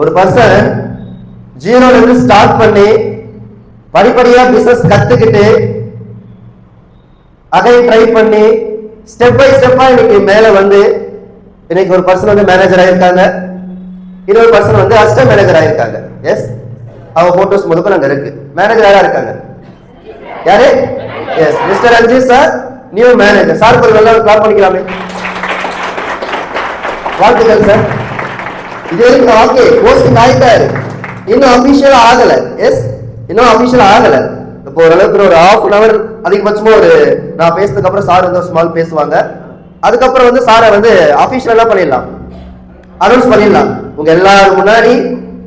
ஒரு பர்சன் ஜீரோல இருந்து ஸ்டார்ட் பண்ணி படிப்படியா பிசினஸ் கத்துக்கிட்டு அதை ட்ரை பண்ணி ஸ்டெப் பை ஸ்டெப்பா இன்னைக்கு மேல வந்து இன்னைக்கு ஒரு பர்சன் வந்து மேனேஜர் ஆயிருக்காங்க, இன்னொரு பர்சன் வந்து அசிஸ்டன்ட் மேனேஜர் ஆயிருக்காங்க. எஸ், அவங்க போட்டோஸ் முதல்ல அங்க இருக்கு. மேனேஜர் யாரா இருக்காங்க? யாரு? Yes, mister Ranjith sir new manager. Sir ஒரு நல்லா கிளாப் பண்ணிக்கலாமே. வாழ்த்துக்கள் சார். இது வரைக்கும் ஓகே, போஸ்டிங் ஆயிட்டாரு, இன்னும் அபிஷியல் ஆகல. எஸ், இன்னும் அபிஷியல் ஆகல. இப்போ ஓரளவுக்கு ஒரு ½ அன் அவர் அதிகபட்சமா ஒரு நான் பேசுறதுக்கு அப்புறம் சார் வந்து ஸ்மால் பேசுவாங்க. அதுக்கப்புறம் வந்து சாரை வந்து அபிஷியலா பண்ணிடலாம், அனௌன்ஸ் பண்ணிடலாம். உங்க எல்லாரும் முன்னாடி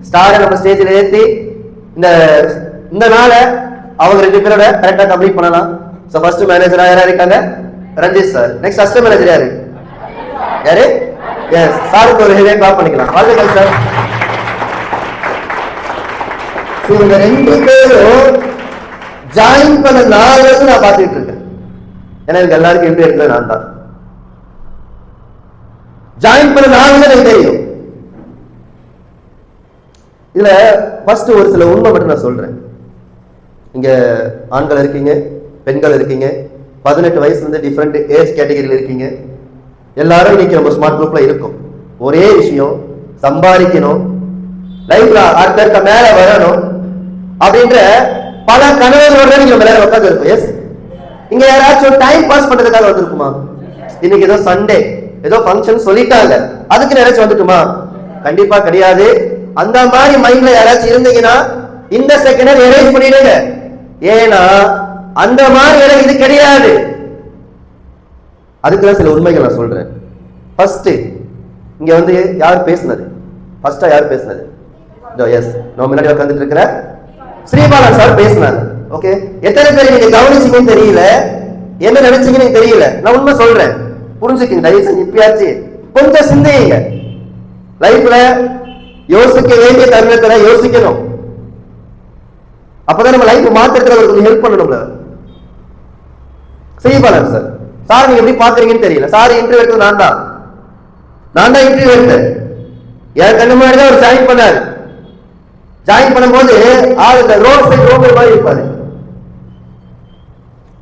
ஸ்டாரை நம்ம ஸ்டேஜில் ஏற்றி இந்த நாளை அவங்க 2 பேரோட கரெக்டா கம்ப்ளீட் பண்ணலாம். சோ ஃபர்ஸ்ட் மேனேஜரா யாரா இருக்காங்க? Ranjith sir. Next assistant manager யாரு? யாரு? எஸ், சாருக்கு ஒரு ஹெவியா கிளாப் பண்ணிக்கலாம். வாழ்த்துக்கள் சார். இந்த 2 பேரும் ஜாயின் பண்ண நாள் வந்து நான் பார்த்துட்டு இருக்கேன். ஏன்னா எனக்கு எல்லாருக்கும் எப்படி எடுக்கிறது நான் தான். ஜாயின் பண்ண நாள் எனக்கு தெரியும். இதுல ஃபர்ஸ்ட் ஒரு சில உண்மை மட்டும் நான் சொல்றேன். இங்க ஆண்கள் இருக்கீங்க, பெண்கள் இருக்கீங்க, 18 வயசுல இருந்து டிஃபரெண்ட் ஏஜ் கேட்டகரியில் இருக்கீங்க. எல்லாரும் இன்னைக்கு நம்ம ஸ்மார்ட் குரூப்ல இருக்கும். ஒரே விஷயம், சம்பாதிக்கணும், லைஃப்ல அடுத்த மேல வரணும் அப்படின்ற பல கனவுகளோட நீங்க மேல உட்காந்து இருக்கும். எஸ், இங்க யாராச்சும் டைம் பாஸ் பண்றதுக்காக வந்திருக்குமா? இன்னைக்கு ஏதோ சண்டே ஏதோ ஃபங்க்ஷன் சொல்லிட்டாங்க, அதுக்கு யாராச்சும் வந்துட்டுமா? கண்டிப்பா கிடையாது. அந்த மாதிரி மைண்ட்ல யாராச்சும் இருந்தீங்கன்னா இந்த செகண்ட் எரேஸ் பண்ணிடுங்க. ஏன்னா அந்த மாதிரி இடம் இது கிடையாது. அதுக்குதான் சில உண்மைகள் நான் சொல்றேன். ஃபர்ஸ்ட் இங்க வந்து யார் பேசுனது? ஃபர்ஸ்டா யார் பேசுனது? எஸ், நான் முன்னாடி உட்கார்ந்துட்டு இருக்கிற ஸ்ரீபாலன் சார் பேசினாரு. ஓகே, எத்தனை பேர் நீங்க கவனிச்சீங்கன்னு தெரியல, என்ன நினைச்சீங்கன்னு தெரியல. நான் உண்மை சொல்றேன், புரிஞ்சுக்கீங்க. தயவு செஞ்சு இப்பயாச்சு கொஞ்சம் சிந்திங்க. லைஃப்ல யோசிக்க வேண்டிய தருணத்தை யோசிக்கணும். அப்பதான் நம்ம லைஃப் மாத்திரத்துல கொஞ்சம் ஹெல்ப் பண்ணணும்ல. ஸ்ரீபாலன் சார், சார் நீங்க எப்படி பாக்குறீங்கன்னு தெரியல. சார் இன்டர்வியூ எடுத்தது நான் தான் இன்டர்வியூ எடுத்தேன். என் கண்ணு முன்னாடி தான் அவர் ஜாயின் பண்ணாரு. ஜாயின் பண்ணும்போது ஆள் இந்த ரோட் சைடு ரோடு மாதிரி இருப்பாரு.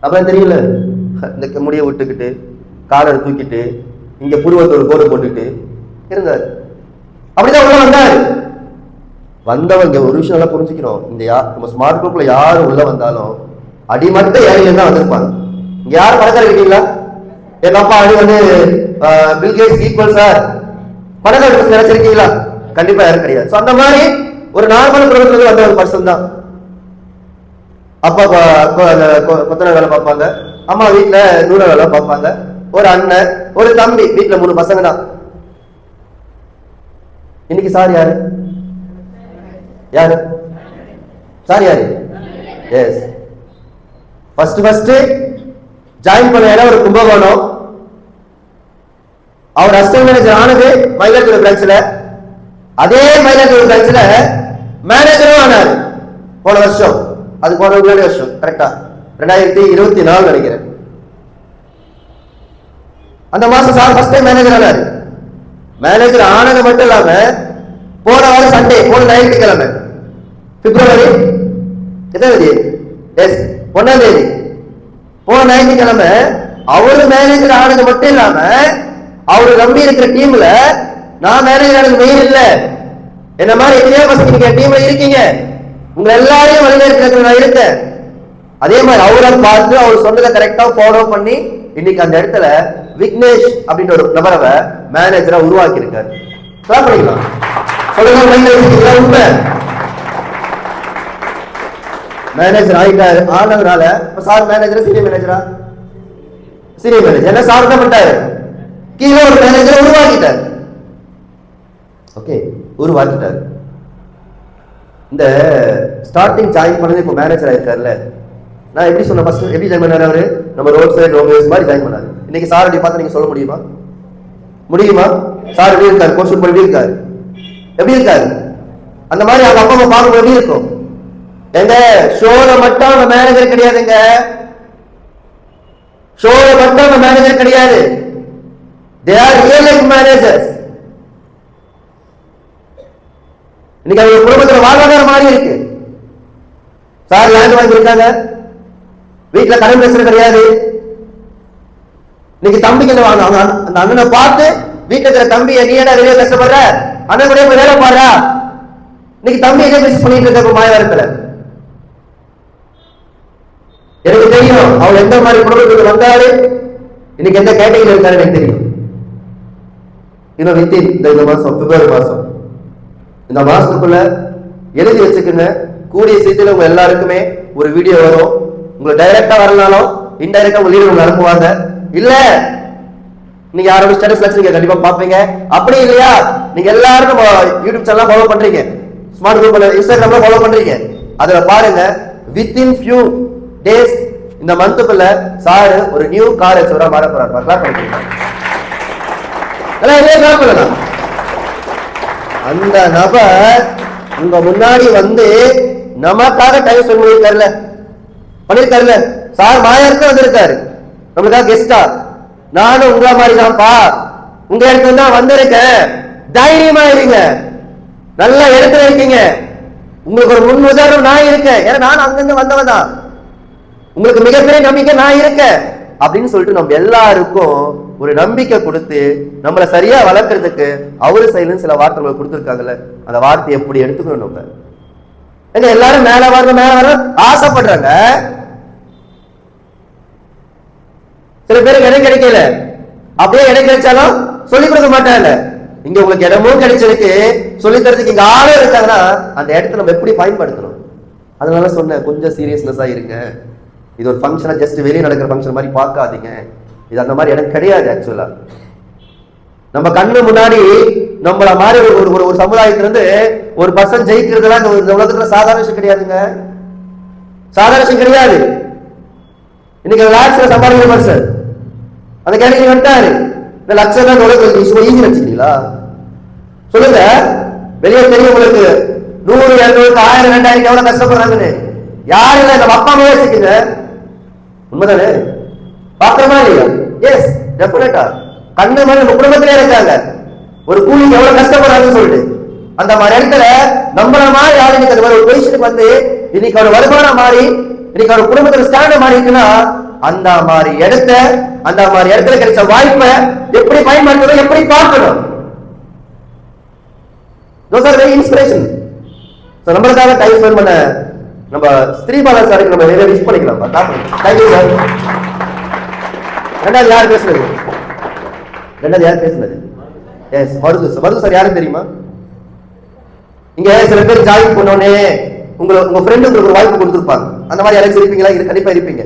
அப்புறம் தெரியல, இந்த முடிய விட்டுக்கிட்டு காலரை தூக்கிட்டு இங்க புருவத்தோட கோடு போட்டுட்டு இருந்தாரு. அப்படிதான் உள்ள வந்தாரு. வந்தவங்க ஒரு விஷயம் எல்லாம் புரிஞ்சுக்கிறோம். நம்ம ஸ்மார்ட் குரூப்ல யாரு உள்ள வந்தாலும் அடிமட்ட ஏழையில தான் வந்திருப்பாங்க. இங்க யாரும் பணக்காரர் இருக்கீங்களா? எங்க அப்பா அடி வந்து பில்கேட்ஸ் ஈக்குவல் சார் பணக்காரர் நினைச்சிருக்கீங்களா? கண்டிப்பா யாரும் கிடையாது. அந்த மாதிரி ஒரு நார்மல் குடும்பத்துல வந்த ஒரு பர்சன் தான். அப்பா கொத்தனார் வேலை பார்ப்பாங்க, அம்மா வீட்டுல நூற வேலை பார்ப்பாங்க, ஒரு அண்ணன் ஒரு தம்பி, வீட்டுல 3 பசங்க தான். இன்னைக்கு சார் யாரு? யாரு சார்? யாரு? எஸ், ஃபர்ஸ்ட் ஜாயின் பண்ண இடம் ஒரு கும்பகோணம். அவர் அசிஸ்டன்ட் மேனேஜர் ஆனது மயிலாடுதுறை பிரான்ச்ல. அதே மயிலாடுதுறை பிரான்ச்ல மேனேஜரும் ஆனாரு போன வருஷம். அது போன வருஷம் கரெக்டா 2024 நினைக்கிறேன். அந்த மாசம் சார் ஃபர்ஸ்ட் டைம் மேனேஜர் ஆனாரு. மேனேஜர் ஆனது மட்டும் இல்லாம போன வாரம் சண்டே, போன ஞாயிற்றுக்கிழமை பிப்ரவரி எத்தனை தேதி? எஸ், 1ஆம் தேதி. போன ஞாயிற்றுக்கிழமை அவரு மேனேஜர் ஆனது மட்டும் இல்லாம அவரு நம்பி இருக்கிற டீம்ல நான் மேனேஜர் ஆனது மெயின் இல்ல, என்ன மாதிரி எத்தனையோ பசங்க டீம்ல இருக்கீங்க, உங்க எல்லாரையும் வழிநடத்துறதுக்கு நான் இருக்கேன். அதே மாதிரி அவரை பார்த்து அவர் சொன்னதை கரெக்டா ஃபாலோ பண்ணி இன்னைக்கு அந்த இடத்துல விக்னேஷ் அப்படின்ற ஒரு நபரை மேனேஜரா உருவாக்கி இருக்காரு. உண்மை மேனேஜர் ஆயிட்டாரு. ஆனதுனால சார் மேனேஜரா சீனியர் மேனேஜரா? Senior manager. என்ன சார் தான் பண்ணிட்டாரு, கீழே ஒரு மேனேஜரை உருவாக்கிட்டார். ஓகே, உருவாக்கிட்டாரு. இந்த ஸ்டார்டிங் ஜாயின் பண்ணது இப்போ மேனேஜர் ஆயிருக்காருல்ல. நான் எப்படி சொன்ன ஃபர்ஸ்ட் எப்படி ஜாயின் பண்ணாரு அவரு? நம்ம ரோட் சைடு ரோமேஸ் மாதிரி ஜாயின் பண்ணாரு. இன்னைக்கு சார் அப்படி பார்த்து நீங்க சொல்ல முடியுமா? சார் எப்படி இருக்காரு? கோர்ஸ் எப்படி இருக்காரு? எப்படி இருக்காரு? அந்த மாதிரி அவங்க அப்பா அம்மா பார்க்கும்போது எப்படி இருக்கும்? எங்க ஷோல மட்டும் அவங்க மேனேஜர் கிடையாதுங்க. ஷோல மட்டும் அவங்க மேனேஜர் கிடையாது. They are real life managers. இன்னைக்கு அவங்க குடும்பத்துல வாழ்வாதாரம் மாறி இருக்கு. சார் லேண்ட் வாங்கியிருக்காங்க, வீட்டுல கடன் பிரச்சனை கிடையாது. இன்னைக்கு தம்பிக்கு அந்த அண்ணனை பார்த்து வீட்டுல இருக்கிற தம்பி நீ என்ன வெளியே கஷ்டப்படுற, அண்ணன் கூட போய் வேலை பாடுறா. இன்னைக்கு தம்பி என்ன பிசினஸ் பண்ணிட்டு இருக்க மாயவரத்துல. எனக்கு தெரியும் அவள் எந்த மாதிரி குடும்பத்துக்கு வந்தாரு, இன்னைக்கு எந்த கேட்டகரியில் இருக்காரு எனக்கு தெரியும். இன்னும் வித்தின் இந்த மாசம் பிப்ரவரி மாசம், இந்த மாசத்துக்குள்ள எழுதி வச்சுக்கோங்க. கூடிய சீக்கிரம் உங்க எல்லாருக்குமே ஒரு வீடியோ வரும். உங்களுக்கு டைரக்டா வரலாலும் இன்டைரக்டா உங்க லீடர் உங்களை அனுப்புவாங்க. இல்ல நீங்க யாரோட ஸ்டேட்டஸ் நீங்க கண்டிப்பா பாப்பீங்க. அப்படி இல்லையா நீங்க எல்லாரும் நம்ம யூடியூப் சேனல் ஃபாலோ பண்றீங்க, ஸ்மார்ட் குரூப்ல இன்ஸ்டாகிராம்ல ஃபாலோ பண்றீங்க. அதுல பாருங்க வித்தின் ஃபியூ டேஸ் இந்த மந்த்துக்குள்ள சார் ஒரு நியூ கார் வச்சவரா மாற போறாரு. அந்த நபர் உங்க முன்னாடி வந்து நமக்காக டைம் ஸ்பெண்ட் பண்ணிருக்காருல. சார் மாயாருக்கு வந்திருக்காரு நம்மளுக்காக கெஸ்டா. நானும் உங்கள மாதிரி தான்ப்பா, உங்க இடத்துல தான் வந்திருக்கேன். தைரியமா இருங்க, நல்ல இடத்துல இருக்கீங்க. உங்களுக்கு ஒரு முன் உதாரணம் நான் இருக்கேன். ஏன்னா நான் அங்கிருந்து வந்தவன் தான். உங்களுக்கு மிகப்பெரிய நம்பிக்கை நான் இருக்கேன் அப்படின்னு சொல்லிட்டு நம்ம எல்லாருக்கும் ஒரு நம்பிக்கை கொடுத்து நம்மளை சரியா வளர்க்கறதுக்கு அவரு சைடுல சில வார்த்தைகள் கொடுத்துருக்காங்கல்ல, அந்த வார்த்தையை எப்படி எடுத்துக்கணும் நம்ம. ஏன்னா எல்லாரும் மேல வர ஆசைப்படுறாங்க. சில பேருக்கு இடம் கிடைக்கல, அப்படியே இடம் கிடைச்சாலும் சொல்லிக் கொடுக்க மாட்டாங்க. இங்க உங்களுக்கு இடமும் கிடைச்சிருக்கு, சொல்லி தரதுக்கு இங்க ஆளும் இருக்காங்கன்னா அந்த இடத்த நம்ம எப்படி பயன்படுத்தணும். அதனால சொன்னேன் கொஞ்சம் சீரியஸ்னஸா இருங்க. இது ஒரு ஃபங்க்ஷனா ஜஸ்ட் வெளியே நடக்கிற ஃபங்க்ஷன் மாதிரி பார்க்காதீங்க. இது அந்த மாதிரி இடம் கிடையாது. ஆக்சுவலா நம்ம கண்ணு முன்னாடி நம்மள மாதிரி ஒரு சமுதாயத்துல இருந்து ஒரு பர்சன் ஜெயிக்கிறதுலாம் இந்த உலகத்துல சாதாரண விஷயம் கிடையாதுங்க. சாதாரண விஷயம் கிடையாது. இன்னைக்கு லாக்ஸ்ல சம்பாதிக்கிற பர்சன் அந்த கேட்டகரி வந்துட்டாரு. இந்த லட்சம் தான் உலகம் ஈஸி வச்சுக்கிறீங்களா சொல்லுங்க. வெளியே தெரியும் உங்களுக்கு 100, 200, 1000, 2000 எவ்வளவு கஷ்டப்படுறாங்கன்னு. யாரு இல்ல நம்ம அப்பா அம்மா வச்சுக்கீங்க. உண்மைதானே? பாக்குறமா இல்லையா? எஸ் டெஃபினட்டா. கண்ணு மாதிரி நம்ம குடும்பத்திலே இருக்காங்க. ஒரு கூலிக்கு எவ்வளவு கஷ்டப்படுறாங்கன்னு சொல்லிட்டு அந்த மாதிரி இடத்துல நம்மள மாதிரி யாரு இன்னைக்கு அந்த மாதிரி ஒரு பொசிஷனுக்கு வந்து இன்னைக்கு ஒரு வருமானம் மாறி இன்னைக்கு ஒரு குடும்பத்துல ஸ்டாண்டர்ட் மாறி இருக்குன்னா அந்த மாதிரி இடத்துல கிடைச்ச வாய்ப்பை எப்படி பயன்படுத்தணும், எப்படி பார்க்கணும். those are very inspiration. so நம்மளுக்காக டைம் ஸ்பெண்ட் பண்ண நம்ம ஸ்ரீபாலா சாருக்கு நம்ம நிறைய விஷ் பண்ணிக்கலாம். Thank you sir. ரெண்டாவது யார் பேசுனது? Yes Marudhu sir. யாரும் தெரியுமா? இங்க சில பேர் ஜாயின் பண்ணோடனே உங்க ஃப்ரெண்டு உங்களுக்கு ஒரு வாய்ப்பு கொடுத்துருப்பாங்க. அந்த மாதிரி யாராச்சும் இருப்பீங்களா? கண்டிப்பா இருப்பீங்க.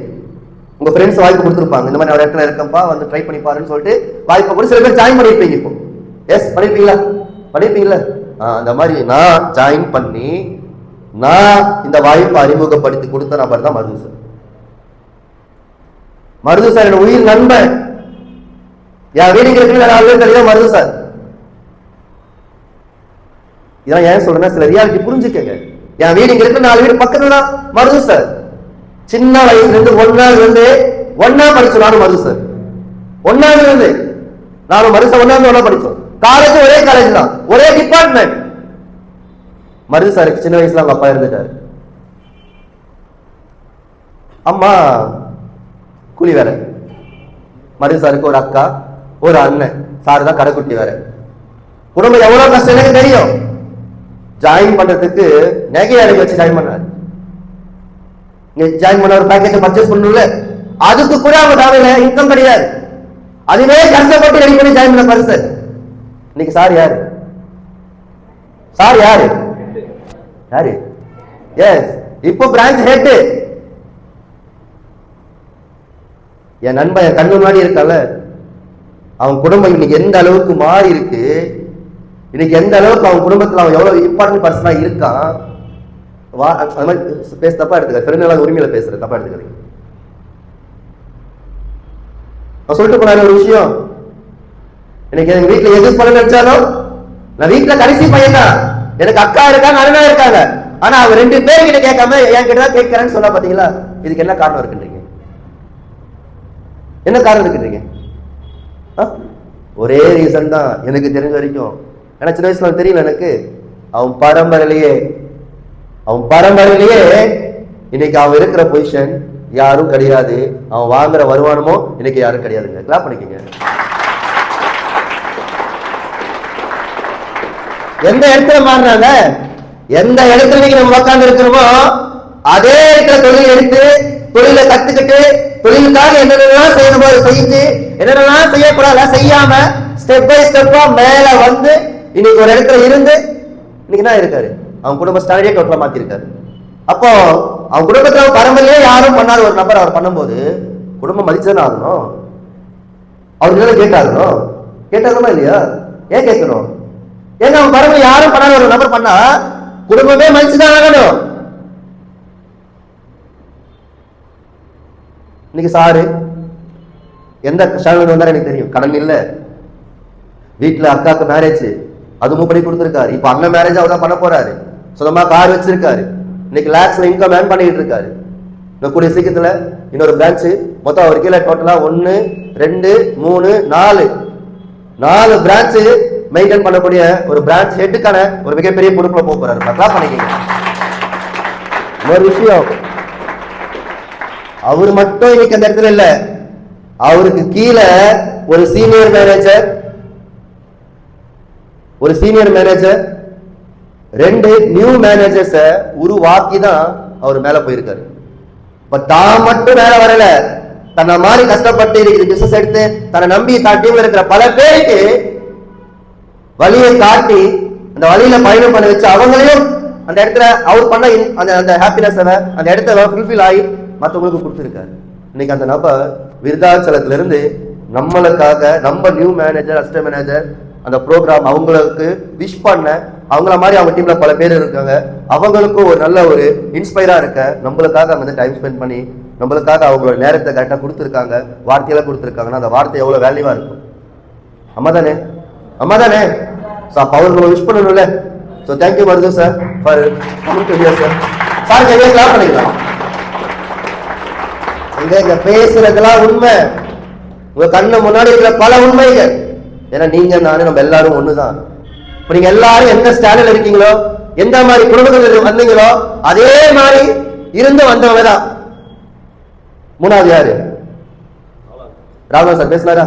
உங்க ஃப்ரெண்ட்ஸ் வாய்ப்பு கொடுத்துருப்பாங்க. இந்த மாதிரி ஒரு இடத்துல இருக்கம்பா வந்து ட்ரை பண்ணி பாருன்னு சொல்லிட்டு வாய்ப்பு கொடுத்து சில பேர் ஜாயின் பண்ணிருப்பீங்க. இப்போ எஸ் பண்ணிருப்பீங்களா? அந்த மாதிரி நான் ஜாயின் பண்ணி நான் இந்த வாய்ப்பை அறிமுகப்படுத்தி கொடுத்த நபர் தான் மருது சார். மருது சார் என்னோட உயிர் நண்பன். என் வீடுக்கு தெரியும் மருது சார். இதான் ஏன் சொல்றேன்னா சில ரியாலிட்டி புரிஞ்சுக்கங்க. என் வீடு இங்க இருக்கு, 4 வீடு பக்கத்துல தான் மருது சார். சின்ன வயசுல இருந்து ஒன்னா படிச்சோம். நானும் மருது சார் ஒன்னாவது இருந்து நானும் மருது சார் ஒன்னா படிச்சோம். காலேஜ் ஒரே காலேஜ் தான், ஒரே டிபார்ட்மெண்ட். மருது சாருக்கு சின்ன வயசுல அவங்க அப்பா இருந்துட்டாரு. அம்மா கூலி வேற. மருது சாருக்கு ஒரு அக்கா, ஒரு அண்ணன். சாரு தான் கடைக்குட்டி வேற. குடும்பம் எவ்வளவு கஷ்டம் எனக்கு தெரியும். ஜாயின் பண்றதுக்கு நகை அடைக்க வச்சு ஜாயின் பண்ணாரு. ஜாயின் பண்ண ஒரு பேக்கேஜ் பர்ச்சேஸ் பண்ணல, அதுக்கு கூட அவங்க தேவையில்லை, இன்கம் கிடையாது. அதுவே கஷ்டப்பட்டு ரெடி பண்ணி ஜாயின் பண்ண பர்சன். இன்னைக்கு சார் யாரு? எஸ் இப்போ பிரான்ச் ஹெட். என் நண்பன் என் கண்ணு முன்னாடி இருக்கல, அவன் குடும்பம் இன்னைக்கு எந்த அளவுக்கு மாறி இருக்கு, இன்னைக்கு எந்த அளவுக்கு அவன் குடும்பத்துல அவன் எவ்வளவு இம்பார்ட்டன்ட் பர்சனா இருக்கான். அது மாதிரி பேச தப்பா எடுத்துக்க, பிறந்த உரிமையில பேசுற தப்பா எடுத்துக்கிறீங்க. சொல்லிட்டு போன ஒரு விஷயம், எனக்கு எங்க வீட்டுல எது பண்ண நினைச்சாலும் நான் வீட்டுல கடைசி பையன் தான். எனக்கு அக்கா இருக்காங்க, அண்ணா இருக்காங்க. ஆனா அவங்க 2 பேர்கிட்ட கேட்காம என் கிட்ட தான் கேட்கிறேன்னு சொன்னா பாத்தீங்களா? இதுக்கு என்ன காரணம் இருக்குன்றீங்க? என்ன காரணம் இருக்குன்றீங்க? ஒரே ரீசன் தான் எனக்கு தெரிஞ்ச வரைக்கும். ஏன்னா சின்ன வயசுல தெரியல எனக்கு. அவன் பரம்பரையிலேயே இன்னைக்கு அவன் இருக்கிற பொசிஷன் யாரும் கிடையாது. அவன் வாங்குற வருமானமோ இன்னைக்கு யாரும் கிடையாதுங்க. கிளாப் பண்ணிக்கங்க. எந்த இடத்துல மாறினாங்க, எந்த இடத்துல நம்ம உட்கார்ந்து இருக்கிறோமோ அதே இடத்துல தொழில் எடுத்து தொழிலை கத்துக்கிட்டு தொழிலுக்காக என்னென்னலாம் செய்யணுமோ செஞ்சு என்னென்னலாம் செய்யக்கூடாத செய்யாம ஸ்டெப் பை ஸ்டெப்பா மேல வந்து இன்னைக்கு ஒரு இடத்துல இருந்து இன்னைக்கு தான் இருக்காரு. அவன் குடும்ப ஸ்டாண்டர்டே டோட்டலா மாத்திருக்காரு. அப்போ அவன் குடும்பத்துல பரம்பரையே யாரும் பண்ணாத ஒரு நபர் அவர் பண்ணும்போது குடும்பம் மதிச்சுதானே ஆகணும். அவருக்கு கேட்டாகணும் இல்லையா? ஏன் கேட்கணும்? ஏன்னா அவன் பரம்பரை யாரும் பண்ணாத ஒரு நபர் பண்ணா குடும்பமே மதிச்சுதான் ஆகணும். இன்னைக்கு சாரு எந்த ஸ்டாண்டர்ட் வந்தாலும் எனக்கு தெரியும். கடன் இல்ல, வீட்டுல அக்காவுக்கு மேரேஜ், அதுவும் படி கொடுத்துருக்காரு. இப்ப அண்ணன் மேரேஜ் அவர் தான் பண்ண போறாரு. சொந்தமா கார் வச்சிருக்காரு. இன்னைக்கு லேக்ஸ்ல இன்கம் ஏர்ன் பண்ணிட்டு இருக்காரு. இன்னும் கூடிய சீக்கிரத்துல இன்னொரு பிரான்ச் மொத்தம் அவர் கீழே டோட்டலா 1 2 3 4 பிரான்ச் மெயின்டைன் பண்ணக்கூடிய ஒரு பிரான்ச் ஹெட்டுக்கான ஒரு மிகப்பெரிய பொறுப்புல போக போறாரு. பண்ணிக்கங்க. ஒரு விஷயம், அவரு மட்டும் இன்னைக்கு அந்த இடத்துல இல்ல, அவருக்கு கீழே ஒரு சீனியர் மேனேஜர் 2 நியூ மேனேஜர்ஸ உருவாக்கி தான் அவர் மேல போயிருக்காரு. தான் மட்டும் மேல வரல, தன்னை மாதிரி கஷ்டப்பட்டு இருக்கிற பிசினஸ் எடுத்து தன்னை நம்பி தான் டீம்ல இருக்கிற பல பேருக்கு வழியை காட்டி அந்த வழியில பயணம் பண்ண வச்சு அவங்களையும் அந்த இடத்துல அவர் பண்ண அந்த ஹாப்பினஸ் அந்த இடத்துல ஃபுல்ஃபில் ஆகி மற்றவங்களுக்கு கொடுத்துருக்காரு. இன்னைக்கு அந்த நபர் விருதாச்சலத்துல இருந்து நம்மளுக்காக நம்ம நியூ மேனேஜர் அசிஸ்டன்ட் மேனேஜர் அந்த ப்ரோக்ராம் அவங்களுக்கு விஷ் பண்ண அவங்கள மாதிரி அவங்க டீம்ல பல பேர் இருக்காங்க. அவங்களுக்கும் ஒரு நல்ல ஒரு இன்ஸ்பைரா இருக்க நம்மளுக்காக அவங்க டைம் ஸ்பெண்ட் பண்ணி நம்மளுக்காக அவங்களோட நேரத்தை கரெக்டா கொடுத்துருக்காங்க, வார்த்தையெல்லாம் கொடுத்துருக்காங்கன்னா அந்த வார்த்தை எவ்வளவு வேல்யூவா இருக்கும். அம்மா தானே அவங்களுக்கு விஷ் பண்ணணும்ல. So thank you Maruthu sir for coming to here sir. Sir கையிலே கிளாப் பண்ணிக்கலாம். இங்க பேசுறதெல்லாம் உண்மை, உங்க கண்ணு முன்னாடி இருக்கிற பல உண்மைகள். ஏன்னா நீங்க நானே நம்ம எல்லாரும் ஒண்ணுதான். இப்ப நீங்க எல்லாரும் எந்த ஸ்டாண்டர்ட்ல இருக்கீங்களோ, எந்த மாதிரி குடும்பத்தில் வந்தீங்களோ அதே மாதிரி இருந்து வந்தவங்க தான். மூணாவது யாரு? ராகுல் சார் பேசினாரா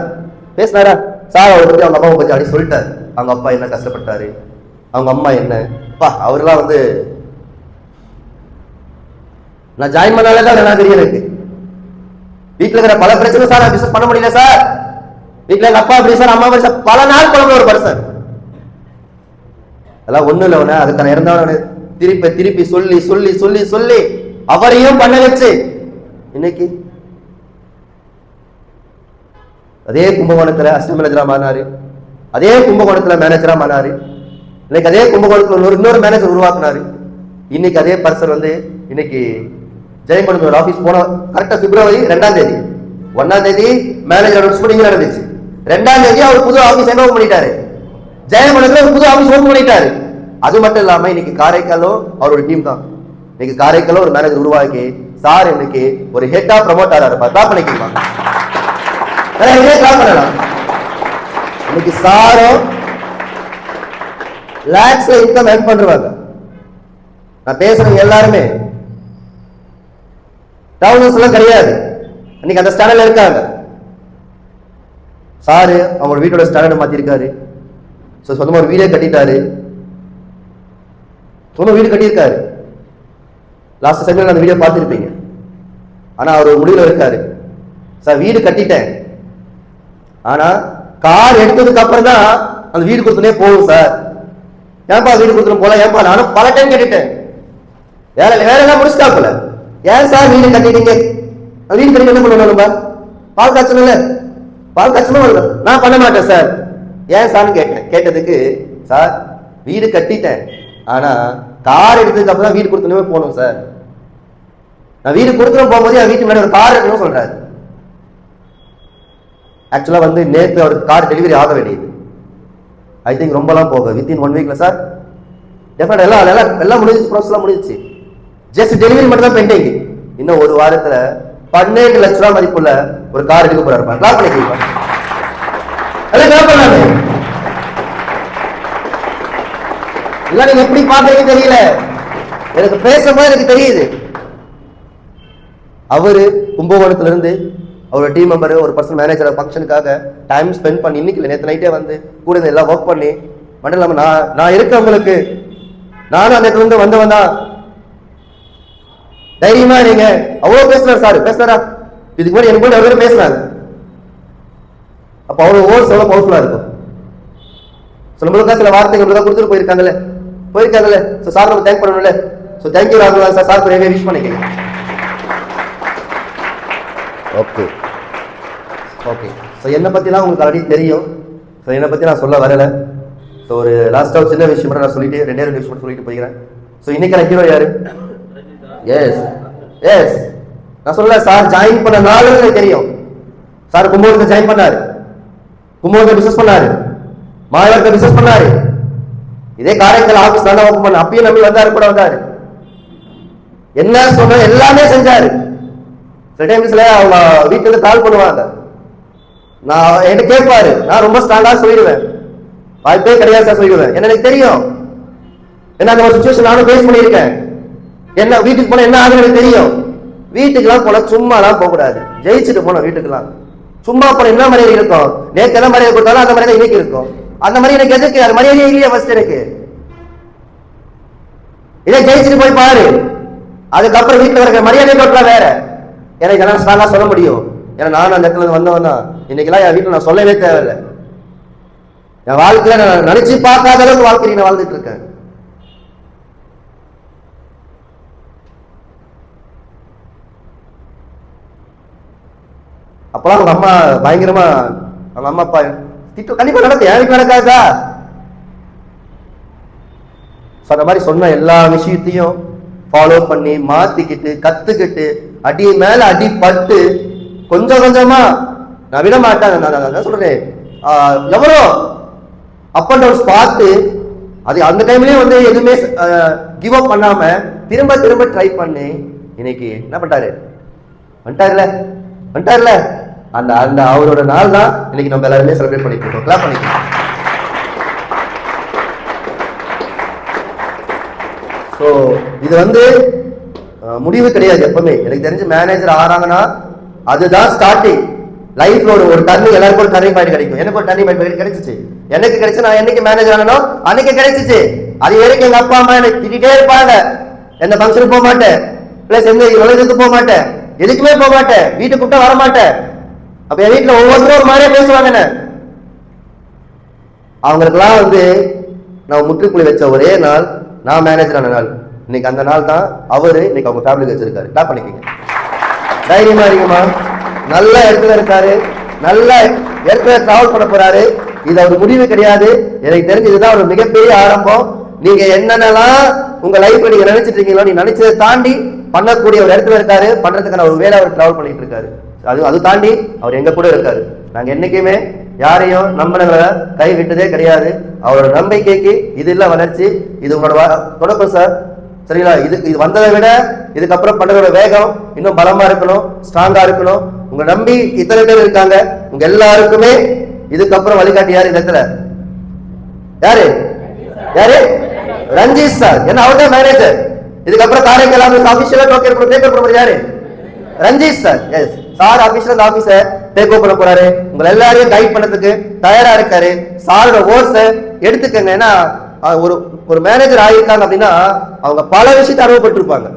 சார் அவரை பத்தி அவங்க அம்மாவை பத்தி அப்படி சொல்லிட்டாரு. அவங்க அப்பா என்ன கஷ்டப்பட்டாரு, அவங்க அம்மா என்ன அவரெல்லாம் நான் ஜாயின் பண்ணாலதான் என்ன தெரியும் எனக்கு. வீட்டுல இருக்கிற பல பிரச்சனை சார் பிசினஸ் பண்ண முடியல சார், வீட்டுல எங்க அப்பா அப்படி சார் அம்மா அப்படி சார் பல நாள் குழம்பு ஒரு பர்சன் அதெல்லாம் ஒண்ணு இல்ல. அதுக்கான இருந்தாலும் திருப்பி சொல்லி சொல்லி சொல்லி சொல்லி அவரையும் பண்ண வச்சு இன்னைக்கு அதே கும்பகோணத்துல அசிஸ்டன்ட் மேனேஜரா மாறினாரு, அதே கும்பகோணத்துல மேனேஜரா மாறினாரு. இன்னைக்கு அதே கும்பகோணத்துல இன்னொரு மேனேஜர் உருவாக்குனாரு. இன்னைக்கு அதே பர்சன் இன்னைக்கு ஜெயமணி ஆபீஸ் போன கரெக்டா பிப்ரவரி 2ஆம் தேதி 1ஆம் தேதி மேனேஜர் அனௌன்ஸ்மென்ட் நடந்துச்சு. 2ஆம் தேதி அவர் புது ஆபீஸ் ஓபன் பண்ணிட்டாரு. ஜெயமணத்துல ஒரு புது ஆபீஸ் ஓபன் பண்ணிட்டாரு. அது மட்டும் இல்லாம இன்னைக்கு காரைக்காலும் அவரோட டீம் தான். இன்னைக்கு காரைக்காலும் ஒரு மேனேஜர் உருவாக்கி சார் இன்னைக்கு ஒரு ஹெட்டா ப்ரமோட் ஆறாரு. பண்ணிக்கலாம். இன்னைக்கு சாரும் லேக்ஸ்ல இன்கம் ஏர்ன் பண்றாங்க. நான் பேசுறவங்க எல்லாருமே டவுன்ஸ் எல்லாம் கிடையாது, இன்னைக்கு அந்த ஸ்டாண்டர்ட்ல இருக்காங்க. சாரு அவங்களோட வீட்டோட ஸ்டாண்டர்ட் மாத்திருக்காரு. சொந்தமா ஒரு வீடே கட்டிட்டாரு, சொந்த வீடு கட்டியிருக்காரு. லாஸ்ட் செகண்ட் அந்த வீடியோ பார்த்துருப்பீங்க. ஆனா அவர் ஒரு முடிவுல இருக்காரு, சார் வீடு கட்டிட்டேன், ஆனா கார் எடுத்ததுக்கு அப்புறம் தான் அந்த வீடு கொடுத்துனே போகும் சார். ஏன்பா வீடு கொடுத்துட்டு போல, ஏன்பா நானும் பல டைம் கட்டிட்டேன், வேற எல்லாம் முடிச்சுட்டாப்புல. ஏன் சார் வீடு கட்டிட்டீங்க? வீடு கட்டி என்ன பண்ணணும்? பால் காய்ச்சணும் நான் பண்ண மாட்டேன் சார். ஏன் சார்னு கேட்டதுக்கு சார் வீடு கட்டிட்டேன், ஆனா கார் எடுத்ததுக்கு அப்புறம் தான் வீடு கொடுத்துனே போகணும் சார். நான் வீடு கொடுத்துட்டு போகும்போது என் வீட்டு முன்னாடி ஒரு கார் எடுக்கணும்னு சொல்றாரு. ஆக்சுவலா நேற்று அவருக்கு கார் டெலிவரி ஆக வேண்டியது. ஐ திங்க் ரொம்பலாம் போக வித்தின் 1 வீக்ல சார் டெஃபினட் எல்லாம் முடிஞ்சிச்சு, ப்ராசஸ்லாம் முடிஞ்சிச்சு. ஜஸ்ட் டெலிவரி மட்டும் தான் பெண்டிங். இன்னும் ஒரு வாரத்துல 12 லட்ச ரூபாய் மதிப்புள்ள ஒரு கார் எடுக்க போறாரு. கிளாப் பண்ணிக்கலாம். இல்ல நீங்க எப்படி பாக்குறீங்க தெரியல, எனக்கு பேசும்போது எனக்கு தெரியுது. அவரு கும்பகோணத்துல இருந்து அவரோட டீம் மெம்பர் ஒரு பர்சனல் மேனேஜர் ஃபங்க்ஷனுக்காக டைம் ஸ்பெண்ட் பண்ணி இன்னைக்கு நேற்று நைட்டே வந்து கூட எல்லாம் ஒர்க் பண்ணி மட்டும் இல்லாம நான் இருக்கவங்களுக்கு நானும் அந்த இடத்துல இருந்து வந்தவன் தான். தைரியமா நீங்க அவ்வளவு பேசுறாரு சார், பேசுறாரா இதுக்கு முன்னாடி எனக்கு கூட பேசுறாங்க. அப்ப அவ்வளவு ஓர்ஸ் எவ்வளவு பவர்ஃபுல்லா இருக்கும். நம்மளுக்கா சில வார்த்தைகள் தான் கொடுத்துட்டு போயிருக்காங்கல்ல. ஸோ சார் நம்ம தேங்க் பண்ணணும்ல. ஸோ தேங்க்யூ ராகுல் சார், சார் கூட விஷ் பண்ணிக்கிறேன். Okay okay. ஸோ என்னை பற்றிலாம் உங்களுக்கு ஆல்ரெடி தெரியும். ஸோ என்னை பற்றி நான் சொல்ல வரலை. ஸோ ஒரு லாஸ்ட்டாக சின்ன விஷயம் மட்டும் நான் சொல்லிட்டு ரெண்டு விஷயம் மட்டும் சொல்லிட்டு போய்க்கிறேன். ஸோ இன்னைக்கு ஹீரோ யாரு? எஸ் நான் சொல்ல சார் ஜாயின் பண்ண நாள் எனக்கு தெரியும். சார் கும்பகோணத்தை ஜாயின் பண்ணாரு, கும்பகோணத்தை பிசினஸ் பண்ணாரு, மாயவரத்தை பிசினஸ் பண்ணாரு, இதே காரைக்கால் ஆபீஸ் நல்லா ஒர்க் பண்ண அப்பயும் நம்பி வந்தாரு, கூட வந்தாரு, என்ன சொன்ன எல்லாமே செஞ்சாரு. சில டைம்ஸ்ல அவங்க வீட்டுல கால் பண்ணுவாங்க, நான் என்ன கேட்பாரு, நான் ரொம்ப ஸ்ட்ராங்கா சொல்லிடுவேன், வாய்ப்பே கிடையாது சார் சொல்லிடுவேன். எனக்கு தெரியும், என்ன அந்த ஒரு சிச்சுவேஷன் நானும் ஃபேஸ் பண்ணியிருக்கேன். என்ன வீட்டுக்கு போன என்ன ஆகுது எனக்கு தெரியும். வீட்டுக்கெல்லாம் போனா சும்மாலாம் போக கூடாது, ஜெயிச்சுட்டு போனோம். வீட்டுக்கெல்லாம் சும்மா போன என்ன மரியாதை இருக்கும், நேற்று என்ன மரியாதை கொடுத்தாலும் அந்த மரியாதை இன்னைக்கு இருக்கும். அந்த மாதிரி எனக்கு எதுக்கு, அது மரியாதையே இல்லையா ஃபர்ஸ்ட் எனக்கு. இதே ஜெயிச்சுட்டு போய் பாரு, அதுக்கப்புறம் வீட்டுல இருக்கிற மரியாதை டோட்டலா வேற. எனக்கு இதெல்லாம் ஸ்ட்ராங்கா சொல்ல முடியும். ஏன்னா நானும் அந்த இடத்துல வந்தவன் தான். இன்னைக்கெல்லாம் என் வீட்டுல நான் சொல்லவே தேவையில்லை. என் வாழ்க்கையில நான் நினைச்சு பார்க்காத அளவுக்கு வாழ்க்கையை நான் வாழ்ந்துட்டு இருக்கேன். அப்பெல்லாம் அவங்க அம்மா பயங்கரமா, அவங்க அம்மா அப்பா திட்டம் கண்டிப்பா நடக்கும், என் வீட்டுல நடக்காதா. அந்த மாதிரி சொன்ன எல்லா விஷயத்தையும் ஃபாலோ பண்ணி மாத்திக்கிட்டு கத்துக்கிட்டு அடி மேல அடி பட்டு கொஞ்சம் கொஞ்சமா நான் விட மாட்டேன். நான் சொல்றேன் எவ்வளோ அப் அண்ட் டவுன்ஸ் பார்த்து அது அந்த டைம்லயும் வந்து எதுவுமே கிவ் அப் பண்ணாம திரும்ப திரும்ப ட்ரை பண்ணி இன்னைக்கு என்ன பண்ணிட்டாரு, வந்துட்டாருல. அந்த அந்த அவரோட நாள் தான் இன்னைக்கு நம்ம எல்லாருமே செலிப்ரேட் பண்ணிட்டு இருக்கோம். கிளாப் பண்ணிக்கலாம். ஸோ இது வந்து முடிவு கிடையாது. எப்பவுமே எனக்கு தெரிஞ்சு மேனேஜர் ஆறாங்கன்னா அதுதான் ஸ்டார்டிங். லைஃப்ல ஒரு டர்னிங், எல்லாருக்கும் ஒரு டர்னிங் பாயிண்ட் கிடைக்கும். எனக்கு ஒரு டர்னிங் பாயிண்ட் கிடைச்சிச்சு. எனக்கு கிடைச்சு நான் என்னைக்கு மேனேஜர் ஆனோ அன்னைக்கு கிடைச்சிச்சு. அது வரைக்கும் எங்க அப்பா அம்மா எனக்கு திட்டிகிட்டே இருப்பாங்க. எந்த ஃபங்க்ஷனுக்கு போக மாட்டேன், பிளஸ் எந்த உலகத்துக்கு போக மாட்டேன், எதுக்குமே போக மாட்டேன், வீட்டுக்கு கூப்பிட்டா வர மாட்டேன். அப்ப என் வீட்டுல ஒவ்வொருத்தரும் ஒரு மாதிரியே பேசுவாங்க. அவங்களுக்கெல்லாம் வந்து நான் முற்றுப்புள்ளி வச்ச ஒரே நாள் நான் மேனேஜர் ஆன நாள். இன்னைக்கு அந்த நாள் தான் அவரு இன்னைக்கு அவங்க ஃபேமிலிக்கு வச்சிருக்காரு. கிளாப் பண்ணிக்கங்க. தைரியமா இருக்குமா, நல்ல இடத்துல இருக்காரு, நல்ல இடத்துல டிராவல் பண்ண போறாரு. இது அவர் முடிவு கிடையாது. எனக்கு தெரிஞ்சு இதுதான் ஒரு மிகப்பெரிய ஆரம்பம். நீங்க என்னென்னலாம் உங்க லைஃப்ல நீங்க நினைச்சிட்டு இருக்கீங்களோ, நீங்க நினைச்சதை தாண்டி பண்ணக்கூடிய ஒரு இடத்துல இருக்காரு. பண்றதுக்கான ஒரு வேலை அவர் டிராவல் பண்ணிட்டு இருக்காரு. அது தாண்டி அவர் எங்க கூட இருக்காரு. நாங்க என்னைக்குமே யாரையும் நம்பினங்களை கை விட்டதே கிடையாது. அவரோட நம்பிக்கைக்கு இது இல்ல வளர்ச்சி, இது உங்களோட தொடக்கம் சார். சரிங்களா? இது வந்ததை விட இதுக்கப்புறம் பண்றதோட வேகம் இன்னும் பலமா இருக்கணும், ஸ்ட்ராங்கா இருக்கணும். உங்க நம்பி இத்தனை பேர் இருக்காங்க. உங்க எல்லாருக்குமே இதுக்கப்புறம் வழிகாட்டி யாரு? இந்த இடத்துல யாரு? ரஞ்சித் சார். ஏன்னா அவர் தான் மேனேஜர். இதுக்கப்புறம் காரைக்கால் ஆபீஷியலா டேக் ஓவர் பண்ண யாரு? ரஞ்சித் சார். எஸ் சார் ஆபீஸ்ல ஆபீஸை டேக் ஓவர் பண்ண போறாரு. உங்களை எல்லாரையும் கைட் பண்ணதுக்கு தயாரா இருக்காரு. சாரோட ஓர்ஸ எடுத்துக்கங்க. ஏன்னா ஒரு மேனேஜர் ஆயிருக்காங்க அப்படின்னா அவங்க பல விஷயத்தை அனுபவப்பட்டிருப்பாங்க.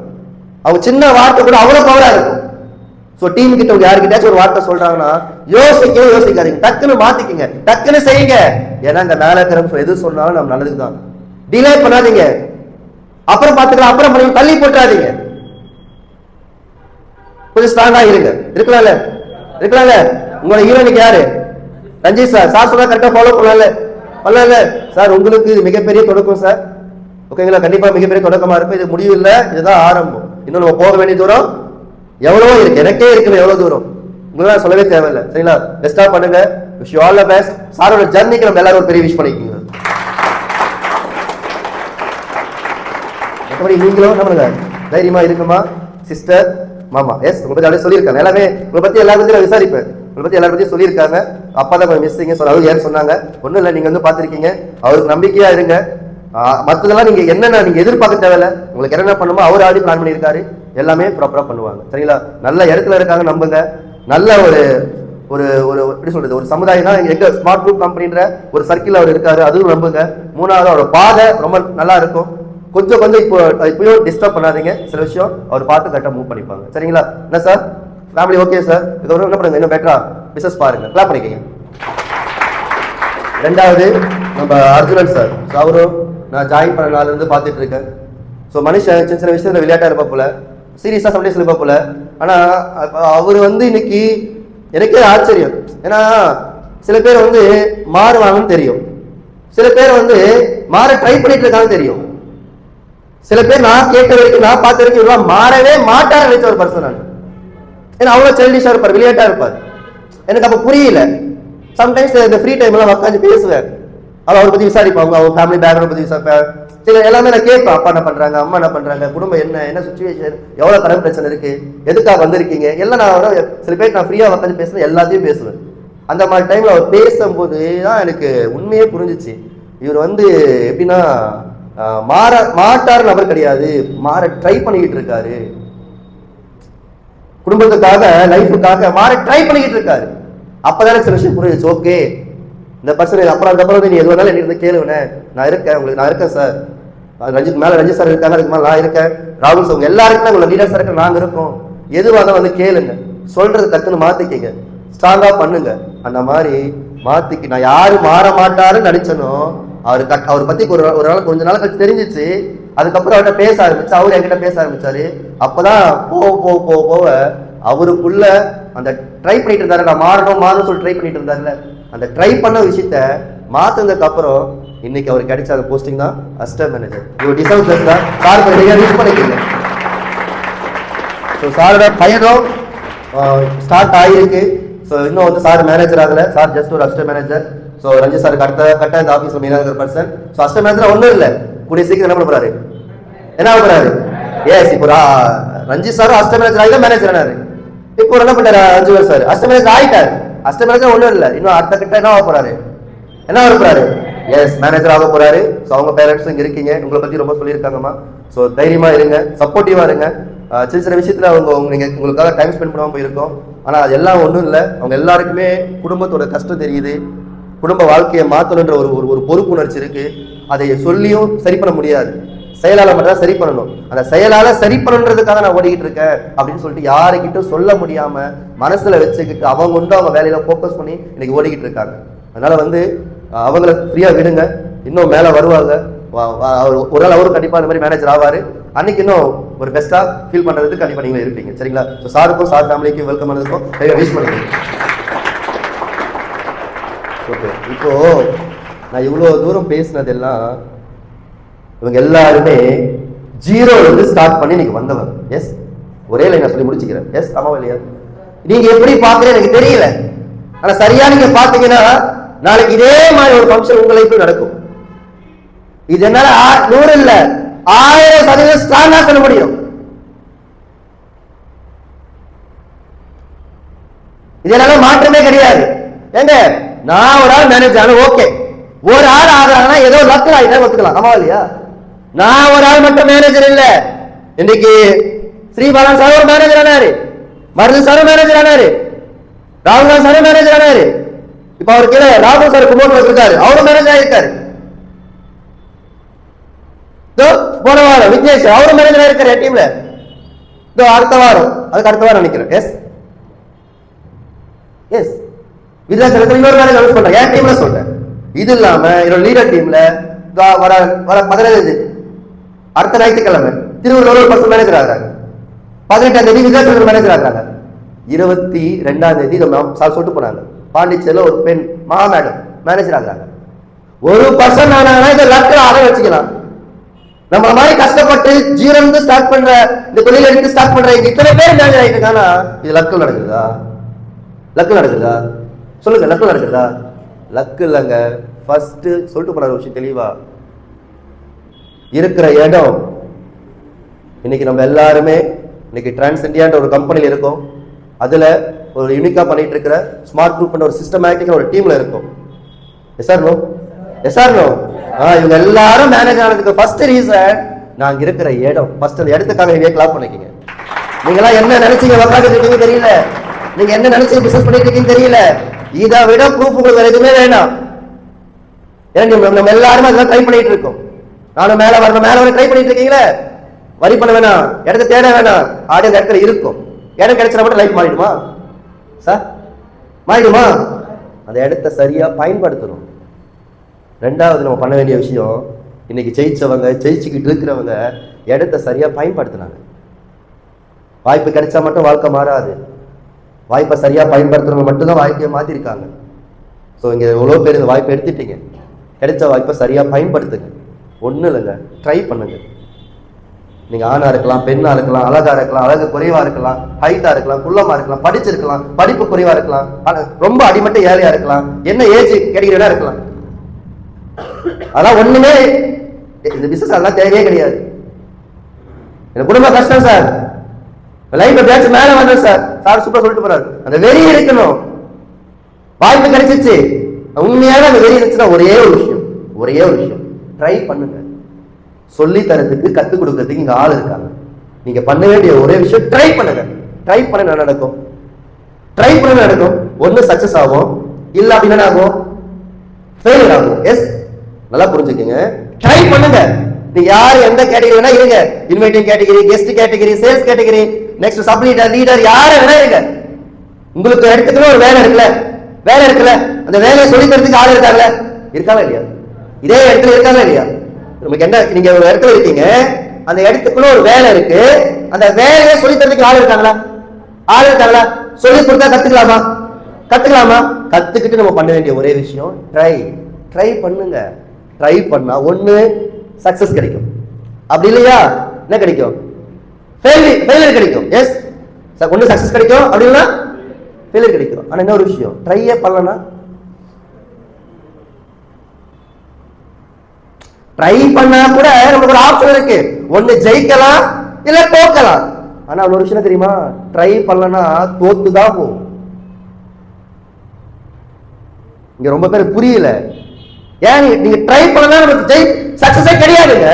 அவங்க சின்ன வார்த்தை கூட அவ்வளவு பவரா இருக்கும். ஸோ டீம் கிட்ட யாருக்கிட்டாச்சும் ஒரு வார்த்தை சொல்றாங்கன்னா யோசிக்காதீங்க, டக்குன்னு மாத்திக்கங்க, டக்குன்னு செய்யுங்க. ஏன்னா இந்த மேல இருக்கிற எது சொன்னாலும் நம்ம நல்லதுக்கு தான். டிலே பண்ணாதீங்க, அப்புறம் பார்த்துக்கலாம், அப்புறம் பண்ணி தள்ளி போட்டுறாதீங்க. கொஞ்சம் ஸ்ட்ராங்கா இருக்கலாம்ல. உங்களோட ஹீரோனிக்கு யாரு? ரஞ்சித் சார். சார் சொன்னா கரெக்டா ஃபாலோ பண்ணல சார். உங்களுக்கு மிகப்பெரிய தொடக்கம் சார். ஓகேங்களா? கண்டிப்பா மிகப்பெரிய தொடக்கமா இருக்கும். இது முடிவு இல்லை, இதுதான் ஆரம்பம். இன்னும் நம்ம போக வேண்டிய தூரம் எவ்வளவோ இருக்கு. எனக்கே இருக்கு எவ்வளவு தூரம், உங்களுக்கு சொல்லவே தேவையில்லை. சரிங்களா? பெஸ்டா பண்ணுங்க. Wish you all the best. சாரோட ஜர்னிக்கு நம்ம எல்லாரும் ஒரு பெரிய விஷ் பண்ணிக்கோங்க. மற்றபடி நீங்களும் என்ன பண்ணுங்க, தைரியமா இருக்குமா சிஸ்டர், மாமா. எஸ் உங்களை பத்தி அப்படியே சொல்லியிருக்காங்க. எல்லாமே உங்களை பத்தி எல்லாரும் பத்தி நான் விசாரிப்பேன். உங்களை பத்தி எல்லாரும் பத்தி சொல்லியிருக்காங்க. அப்பா தான் கொஞ்சம் மிஸ்ஸிங்க. அது ஏன் சொன்னாங்க ஒன்றும் இல்லை, நீங்க வந்து பார்த்துருக்கீங்க. அவருக்கு நம்பிக்கையா இருங்க. மற்றதெல்லாம் நீங்க என்னென்ன நீங்க எதிர்பார்க்க தேவையில்ல, உங்களுக்கு என்னென்ன பண்ணுமோ அவர் ஆடி பிளான் பண்ணியிருக்காரு, எல்லாமே ப்ராப்பரா பண்ணுவாங்க. சரிங்களா? நல்ல இடத்துல இருக்காங்க, நம்புங்க. நல்ல ஒரு ஒரு ஒரு எப்படி சொல்றது, ஒரு சமுதாயம் தான் எங்க ஸ்மார்ட் குரூப் கம்பெனின்ற ஒரு சர்க்கிள் அவர் இருக்காரு, அதுவும் நம்புங்க. மூணாவது அவரோட பாதை ரொம்ப நல்லா இருக்கும். கொஞ்சம் கொஞ்சம் இப்பயும் டிஸ்டர்ப் பண்ணாதீங்க, சில விஷயம் அவர் பார்த்து கரெக்டாக மூவ் பண்ணிப்பாங்க. சரிங்களா? என்ன சார், ஃபேமிலி ஓகே சார்? இதுக்கப்புறம் என்ன பண்ணுங்க, இன்னும் பெட்டரா பிசினஸ் பாருங்க, கிளாப் பண்ணிக்கங்க. ரெண்டாவது நம்ம அர்ஜுனன் சார். அவரும் நான் ஜாயின் பண்ண நாள்ல இருந்து பார்த்துட்டு இருக்கேன். ஸோ மனுஷன் சின்ன சின்ன விஷயத்துல விளையாட்டா இருப்பா போல, சீரியஸா சம்டைம்ஸ் இருப்பா போல. ஆனா அவர் இன்னைக்கு எனக்கே ஆச்சரியம். ஏன்னா சில பேர் மாறுவாங்கன்னு தெரியும், சில பேர் மாற ட்ரை பண்ணிட்டு இருக்காங்க தெரியும், சில பேர் நான் கேட்ட வரைக்கும் நான் பார்த்த வரைக்கும் இவெல்லாம் மாறவே மாட்டார் நினைச்ச ஒரு பர்சன் நான். ஏன்னா அவ்வளவு சைல்டிஷா இருப்பார், விளையாட்டா இருப்பார். எனக்கு அப்ப புரியல. சம்டைம்ஸ் இந்த ஃப்ரீ டைம் எல்லாம் உட்காந்து பேசுவேன், அவரை பத்தி விசாரிப்பாங்க, அவங்க ஃபேமிலி பேக்ரவுண்ட் பத்தி விசாரிப்பேன். சில எல்லாமே நான் கேட்பேன், அப்பா என்ன பண்றாங்க, அம்மா என்ன பண்றாங்க, குடும்பம் என்ன சுச்சுவேஷன், எவ்வளவு கடன் பிரச்சனை இருக்கு, எதுக்காக வந்திருக்கீங்க, எல்லாம் நான் சில பேர் நான் ஃப்ரீயா உட்காந்து பேசுவேன், எல்லாத்தையும் பேசுவேன். அந்த மாதிரி டைம்ல அவர் பேசும்போது தான் எனக்கு உண்மையே புரிஞ்சிச்சு. இவர் எப்படின்னா மாற மாட்டார் நபர் கிடையாது, மாற ட்ரை பண்ணிக்கிட்டு இருக்காரு. குடும்பத்துக்காக, லைஃபுக்காக மாற ட்ரை பண்ணிக்கிட்டு இருக்காரு. அப்பதானே சில விஷயம் புரிஞ்சிச்சு. ஓகே, இந்த பர்சன் அப்புறம் நீ எது வேணாலும் என்ன கேளுவனே, நான் இருக்கேன், உங்களுக்கு நான் இருக்கேன் சார். ரஞ்சித் மேல ரஞ்சித் சார் இருக்காங்க, அதுக்கு மேல நான் இருக்கேன், ராகுல் சார் எல்லாருக்குமே உங்களை லீடர்ஸ் இருக்க நாங்க இருக்கோம். எதுவாக கேளுங்க, சொல்றது டக்குன்னு மாத்திக்கிங்க, ஸ்ட்ராங்கா பண்ணுங்க. அந்த மாதிரி மாத்திக்கு நான் யாரு மாற மாட்டாருன்னு நினைச்சனோ அவர் பத்தி ஒரு நாள் கொஞ்ச நாள் கழிச்சு தெரிஞ்சிச்சு. அதுக்கப்புறம் அவர்கிட்ட பேச ஆரம்பிச்சு, அவரு என்கிட்ட பேச ஆரம்பிச்சாரு. அப்பதான் போக அவருக்குள்ள அந்த ட்ரை பண்ணிட்டு இருந்தாரு, நான் மாறணும் சொல்லி ட்ரை பண்ணிட்டு இருந்தாருல, அந்த ட்ரை பண்ண விஷயத்த மாத்தினதுக்கு அப்புறம் இன்னைக்கு அவருக்கு கிடைச்ச அந்த போஸ்டிங் தான் அசிஸ்டன்ட் மேனேஜர். இவர் டிசர்வ் தான் சார் ரீச் பண்ணிக்கீங்க. ஸோ சாரோட பயணம் ஸ்டார்ட் ஆகிருக்கு. ஸோ இன்னும் சார் மேனேஜர் ஆகல, சார் ஜஸ்ட் ஒரு அசிஸ்டன்ட் மேனேஜர். ஸோ ரஞ்சித் சாருக்கு கரெக்டாக இந்த ஆஃபீஸில் மெயினாக இருக்கிற பர்சன். ஸோ அசிஸ்டன்ட் மேனேஜர் ஒன்றும் இல்லை, கூடிய சீக்கிரம் என்ன பண்ண போறாரு, என்ன ஆக போறாரு? எஸ், இப்போ ரஞ்சித் சாரும் அசிஸ்டன்ட் மேனேஜர் ஆகி தான் மேனேஜர் ஆனாரு. இப்போ என்ன பண்ணாரு ரஞ்சித் சார், அசிஸ்டன்ட் மேனேஜர் ஆகிட்டாரு. அசிஸ்டன்ட் மேனேஜர் ஒன்றும் இல்லை, இன்னும் அடுத்த கிட்ட என்ன ஆக போறாரு, என்ன ஆக போறாரு? எஸ், மேனேஜர் ஆக போறாரு. ஸோ அவங்க பேரண்ட்ஸ் இங்க இருக்கீங்க, உங்களை பத்தி ரொம்ப சொல்லியிருக்காங்கம்மா. ஸோ தைரியமா இருங்க, சப்போர்ட்டிவா இருங்க. சின்ன சின்ன விஷயத்துல உங்களுக்காக டைம் ஸ்பெண்ட் பண்ணாம போயிருக்கோம். ஆனா அது எல்லாம் ஒன்றும் இல்லை, அவங்க எல்லாருக்குமே குடும்பத்தோட கஷ்டம் தெரியுது, குடும்ப வாழ்க்கையை மாற்றணுன்ற ஒரு பொறுப்புணர்ச்சி இருக்கு. அதை சொல்லியும் சரி பண்ண முடியாது, செயலால மட்டும் தான் சரி பண்ணணும். அந்த செயலால சரி பண்ணணுன்றதுக்காக நான் ஓடிக்கிட்டு இருக்கேன் அப்படின்னு சொல்லிட்டு யாருக்கிட்டும் சொல்ல முடியாம மனசுல வச்சுக்கிட்டு அவங்க வேலையில போக்கஸ் பண்ணி இன்னைக்கு ஓடிக்கிட்டு இருக்காங்க. அதனால அவங்கள ஃப்ரீயா விடுங்க, இன்னும் மேல வருவாங்க. ஒரு நாள் அவரும் கண்டிப்பா இந்த மாதிரி மேனேஜர் ஆவாரு. அன்னைக்கு இன்னும் ஒரு பெஸ்டா ஃபீல் பண்றதுக்கு கண்டிப்பா நீங்க இருப்பீங்க. சரிங்களா? ஸோ சாருக்கும் சார் ஃபேமிலிக்கும் வெல்கம் பண்ணதுக்கும் விஷ் பண்ணிக்கிறேன். ஓகே, இப்போ நான் இவ்வளவு தூரம் பேசினதெல்லாம் இவங்க எல்லாருமே ஜீரோல ஸ்டார்ட் பண்ணி இன்னைக்கு வந்தவங்க. எஸ், ஒரே லைன் நான் சொல்லி முடிச்சுக்கிறேன். எஸ், ஆமாவா இல்லையா? நீங்க எப்படி பாக்குறது எனக்கு தெரியல, ஆனா சரியா நீங்க பாத்தீங்கன்னா நாளைக்கு இதே மாதிரி ஒரு ஃபங்க்ஷன் உங்க லைஃப்ல நடக்கும். இது என்னால 100 இல்ல 1000% ஸ்ட்ராங்கா சொல்ல முடியும். இதனால மாற்றமே கிடையாது. ஏங்க, நான் ஒரு ஆள் மேனேஜர் ஓகே, ஒரு ஆள் ஆகிறாங்கன்னா ஏதோ லக்கு ஆகிட்டா ஒத்துக்கலாம், ஆமா இல்லையா? நான் ஒரு ஆள் மட்டும் மேனேஜர் இல்ல. இன்னைக்கு ஸ்ரீபாலன் சார் ஒரு மேனேஜர் ஆனாரு, மருது சார் மேனேஜர் ஆனாரு, ராகுல் சார் மேனேஜர் ஆனாரு. இப்ப அவரு கீழே ராகுல் சார் குமார் இருக்காரு, அவரும் மேனேஜர் ஆயிருக்காரு. போன வாரம் விக்னேஷ் அவரும் மேனேஜர் ஆயிருக்காரு என் டீம்ல. அடுத்த வாரம் அதுக்கு அடுத்த வாரம் நினைக்கிறேன். எஸ் எஸ், விருதாச்சலத்தில் இன்னொரு மேனேஜர் அனௌன்ஸ் பண்றேன், என் டீம்ல சொல்றேன். இது இல்லாம என்னோட லீடர் டீம்ல வர 15 அடுத்த ஞாயிற்றுக்கிழமை திருவள்ளூர் ஒரு பர்சன் மேனேஜர் ஆகிறாங்க. 18ஆம் தேதி விருதாச்சலத்தில் மேனேஜர் ஆகிறாங்க. 22ஆம் தேதி சார் சொல்லிட்டு போனாங்க, பாண்டிச்சேரியில ஒரு பெண் மேடம் மேனேஜர் ஆகிறாங்க. ஒரு பர்சன் ஆனாங்கன்னா இதை லக்கில் ஆக வச்சுக்கலாம். நம்ம மாதிரி கஷ்டப்பட்டு ஜீரோ ஸ்டார்ட் பண்ற இந்த தொழில் எடுத்து ஸ்டார்ட் பண்ற இத்தனை பேர் மேனேஜர் ஆயிட்டு இருக்காங்கன்னா இது லக்கு நடக்குதா? லக்கு நடக்குதா? சொல்லுங்க, லக்கு நடக்குதா? லக்கு இல்லைங்க. ஃபர்ஸ்ட் சொல்லிட்டு போற விஷயம் தெளிவா இருக்கிற இடம். இன்னைக்கு நம்ம எல்லாருமே இன்னைக்கு டிரான்ஸ் இந்தியான்ற ஒரு கம்பெனில இருக்கோம். அதுல ஒரு யூனிக்கா பண்ணிட்டு இருக்கிற ஸ்மார்ட் குரூப் ஒரு சிஸ்டமேட்டிக் ஒரு டீம்ல இருக்கும். Yes sir, no yes or no? இவங்க எல்லாரும் மேனேஜ் ஆனதுக்கு ஃபர்ஸ்ட் ரீசன் நாங்க இருக்கிற இடம். ஃபர்ஸ்ட் அந்த இடத்துக்காக நீங்க கிளாப் பண்ணிக்கீங்க. நீங்க எல்லாம் என்ன நினைச்சீங்க உட்கார்ந்து இருக்கீங்க தெரியல, நீங்க என்ன நினைச்சு பிசினஸ் பண்ணிட்டு இருக்கீங்க தெரியல. இதை விட ப்ரூஃப் உங்களுக்கு வேற எதுவுமே வேணாம். நம்ம எல்லாருமே அதெல்லாம் ட்ரை பண்ணிட்டு இருக்கோம். நானும் மேல வர ட்ரை பண்ணிட்டு இருக்கீங்களே, வரி பண்ண வேணாம், இடத்த தேட வேணாம், ஆடி அந்த இடத்துல இருக்கும். இடம் கிடைச்சா மட்டும் லைஃப் மாறிடுமா சார்? மாறிடுமா? அந்த இடத்த சரியா பயன்படுத்தணும். ரெண்டாவது நம்ம பண்ண வேண்டிய விஷயம், இன்னைக்கு ஜெயிச்சவங்க ஜெயிச்சுக்கிட்டு இருக்கிறவங்க இடத்த சரியா பயன்படுத்தினாங்க. வாய்ப்பு கிடைச்சா மட்டும் வாழ்க்கை மாறாது. வாய்ப்பை சரியா பயன்படுத்துறவங்க மட்டும்தான் வாழ்க்கையை மாத்திருக்காங்க. ஸோ இங்க எவ்வளோ பேர் இந்த வாய்ப்பை எடுத்துட்டீங்க. கிடைச்ச வாய்ப்பை சரியா பயன்படுத்துங்க. ஒன்றும் இல்லைங்க, ட்ரை பண்ணுங்க. நீங்க ஆணா இருக்கலாம், பெண்ணா இருக்கலாம், அழகா இருக்கலாம், அழகு குறைவா இருக்கலாம், ஹைட்டா இருக்கலாம், குள்ளமா இருக்கலாம், படிச்சிருக்கலாம், படிப்பு குறைவா இருக்கலாம், ரொம்ப அடிமட்ட ஏழையா இருக்கலாம், என்ன ஏஜ் கேட்டகரியா இருக்கலாம். அதெல்லாம் ஒண்ணுமே இந்த பிசினஸ் அதெல்லாம் தேவையே கிடையாது. எனக்கு குடும்ப கஷ்டம் சார், லைஃப் பேட்ச் மேல வந்தேன் சார், சார் சூப்பர் சொல்லிட்டு போறாரு. அந்த வெறி இருக்கணும். வாய்ப்பு கிடைச்சிச்சு, உண்மையான அந்த வெறி இருந்துச்சுன்னா ஒரே ஒரு விஷயம் ட்ரை பண்ணுங்க. சொல்லி தரத்துக்கு கத்துக் கொடுக்கறதுக்கு இங்க ஆள் இருக்காங்க. நீங்க பண்ண வேண்டிய ஒரே விஷயம் ட்ரை பண்ணுங்க. ட்ரை பண்ண நடக்கும். ட்ரை பண்ண நடக்கும். ஒண்ணு சக்சஸ் ஆகும், இல்ல அப்படின்னா ஆகும், ஃபெயிலியர் ஆகும். எஸ், நல்லா புரிஞ்சுக்கங்க. ட்ரை பண்ணுங்க. நீங்க யாரு எந்த கேட்டகரி வேணா இருங்க. Inviting category, guest category, sales category, next sub leader, leader, யார வேணா இருங்க. உங்களுக்கு எடுத்துக்கணும் ஒரு வேலை இருக்குல்ல, அந்த வேலையை சொல்லி தரத்துக்கு ஆள் இருக்காங்கல்ல, இருக்காங்க இல்லையா? இதே இடத்துல இருக்காங்க இல்லையா? நமக்கு என்ன, நீங்க ஒரு இடத்துல இருக்கீங்க, அந்த இடத்துக்குள்ள ஒரு வேலை இருக்கு, அந்த வேலையை சொல்லி தரத்துக்கு ஆள் இருக்காங்களா? சொல்லி கொடுத்தா கத்துக்கலாமா? கத்துக்கிட்டு நம்ம பண்ண வேண்டிய ஒரே விஷயம் ட்ரை பண்ணுங்க. ட்ரை பண்ணா ஒண்ணு சக்சஸ் கிடைக்கும், அப்படி இல்லையா என்ன கிடைக்கும்? ஃபெயிலியர் கிடைக்கும். எஸ், ஒண்ணு சக்சஸ் கிடைக்கும், அப்படின்னா ஃபெயிலியர் கிடைக்கும். ஆனா என்ன ஒரு விஷயம், ட்ரையே பண்ணலனா, ட்ரை பண்ணா கூட நமக்கு ஒரு ஆப்ஷன் இருக்கு, ஒண்ணு ஜெயிக்கலாம் இல்ல தோக்கலாம். ஆனா ஒரு விஷயம் தெரியுமா, ட்ரை பண்ணலனா தோத்துதான் போகும். இங்க ரொம்ப பேர் புரியல. ஏன் நீங்க ட்ரை பண்ணலாம் நமக்கு சக்சஸே கிடையாதுங்க.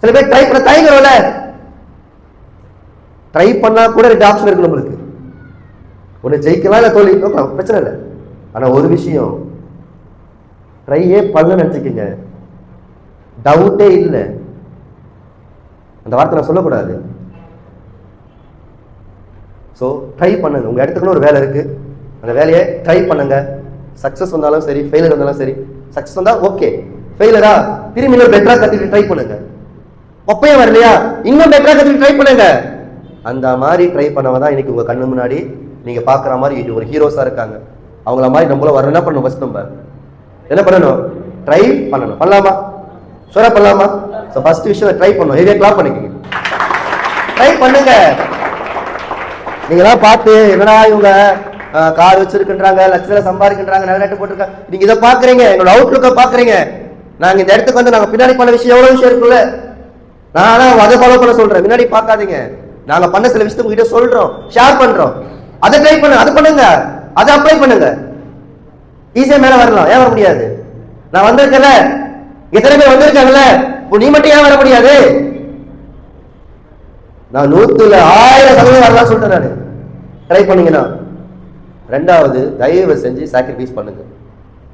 சில பேர் ட்ரை பண்ண தயங்குறோம்ல, ட்ரை பண்ணா கூட ரெண்டு ஆப்ஷன் இருக்கு நம்மளுக்கு, ஒண்ணு ஜெயிக்கலாம் இல்ல தோல்வி, பிரச்சனை இல்லை. ஆனா ஒரு விஷயம், ட்ரையே பண்ண நினைச்சுக்கீங்க, டவுட்டே இல்லை. அந்த வார்த்தை நான் சொல்லக்கூடாது. ஸோ ட்ரை பண்ணுங்க. உங்க இடத்துக்குள்ள ஒரு வேலை இருக்கு, அந்த வேலையை ட்ரை பண்ணுங்க. சக்சஸ் வந்தாலும் சரி, ஃபெயிலியர் வந்தாலும் சரி. சக்சஸ் வந்தா ஓகே, ஃபெயிலியரா திரும்பி இன்னும் பெட்டரா கத்துக்கிட்டு ட்ரை பண்ணுங்க. ஒப்பையும் வரலையா, இன்னும் பெட்டரா கத்துக்கிட்டு ட்ரை பண்ணுங்க. அந்த மாதிரி ட்ரை பண்ணவங்க தான் இன்னைக்கு உங்க கண்ணு முன்னாடி நீங்க பாக்குற மாதிரி ஒரு ஹீரோஸா இருக்காங்க. அவங்கள மாதிரி நம்மள வர என்ன பண்ணணும், ஃபர்ஸ்ட் நம்ம என்ன பண்ணணும், ட்ரை பண்ணணும். பண்ணலாமா? ஷூரா பண்ணலாமா? ஸோ ஃபர்ஸ்ட் விஷயம் ட்ரை பண்ணணும். ஹெவியா கிளாப் பண்ணிக்கங்க, ட்ரை பண்ணுங்க. நீங்களாம் பார்த்து என்னடா இவங்க கார் வச்சிருக்கின்றாங்க, லட்சத்துல சம்பாதிக்கின்றாங்க, நல்ல நட்டு போட்டிருக்காங்க, நீங்க இதை பாக்குறீங்க, என்னோட அவுட்லுக்கை பாக்குறீங்க. நாங்க இந்த இடத்துக்கு வந்து நாங்க பின்னாடி பண்ண விஷயம் எவ்வளவு விஷயம் இருக்குல்ல, நான் அதை ஃபாலோ பண்ண சொல்றேன். முன்னாடி பார்க்காதீங்க, நாங்க பண்ண சில விஷயத்தை உங்ககிட்ட சொல்றோம், ஷேர் பண்றோம். அதை ட்ரை பண்ணுங்க, அது பண்ணுங்க, அதை அப்ளை பண்ணுங்க. ஈஸியா மேல வரலாம். ஏன் வர முடியாது? நான் வந்திருக்கல, எத்தனை பேர் வந்திருக்காங்கல்ல, நீ மட்டும் ஏன் வர முடியாது? நான் 100% வரலாம் சொல்லிட்டேன். நான் ட்ரை பண்ணீங்கன்னா. ரெண்டாவது, தயவு செஞ்சு சாக்ரிஃபைஸ் பண்ணுங்க.